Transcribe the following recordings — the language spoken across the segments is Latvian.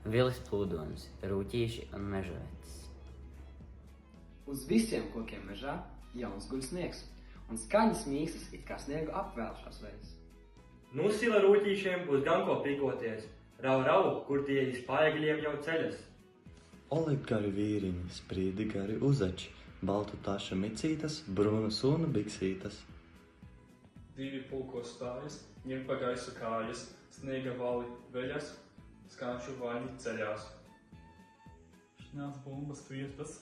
Vilis plūdonis, rūtīši un mežavecis. Uz visiem kokiem mežā jauns guļ sniegs, un skaņas mīkstas it kā sniegu apvēlušās veids. Nu, sila rūtīšiem būs gan ko pikoties. Rau, kur tie izpaigļiem jau ceļas. Oligari vīriņi, sprīdi gari uzači, baltu taša micītas, bruna suna biksītas. Divi pulko stājas, ņem pa gaisu kājas, sniega vali veļas, skāču vaļi ceļās. Šņās bumbas virtas,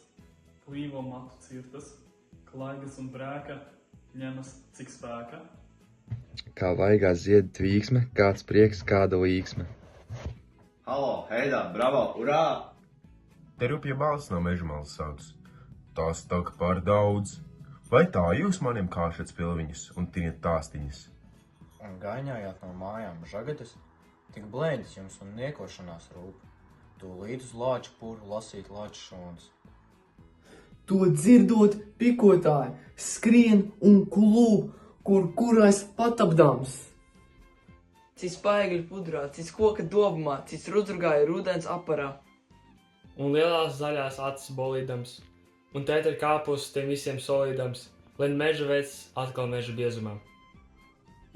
plīvo matu cirtas, klaigas un brēka, ņemas cik spēka. Kā vaigā zied tvīksme, kāds prieks, kāda līksme. Halo, heidā, bravo, urā! Te rupja balss no meža malas sauc. Tas tak par daudz. Vai tā jūs maniem kāšat spilviņus un tiniet tāstiņas? Un gaiņājāt no mājām žagatas, tik blēdis jums un niekošanās rūp. Tūlīt uz lāču puru lasīt lāču šonas. To dzirdot, pikotāji skrien un klūp, kurais patapdams. Cits paegļu pudrā, cits koka dobumā, cits rudzurgāja rūdens aparā. Un lielās zaļās acis bolīdams, un tēte ir kāpus tiem visiem solīdams, lien meža vecs atkal meža biezumā.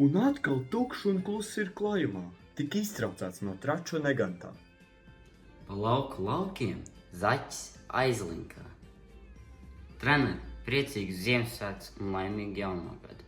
Un atkal tukšs un kluss ir klājumā, tik iztraucāts no traču negantā. Pa lauku laukiem zaķis aizlinkā. Treneri, priecīgus Ziemassvētkus un laimīgu jauno gadu!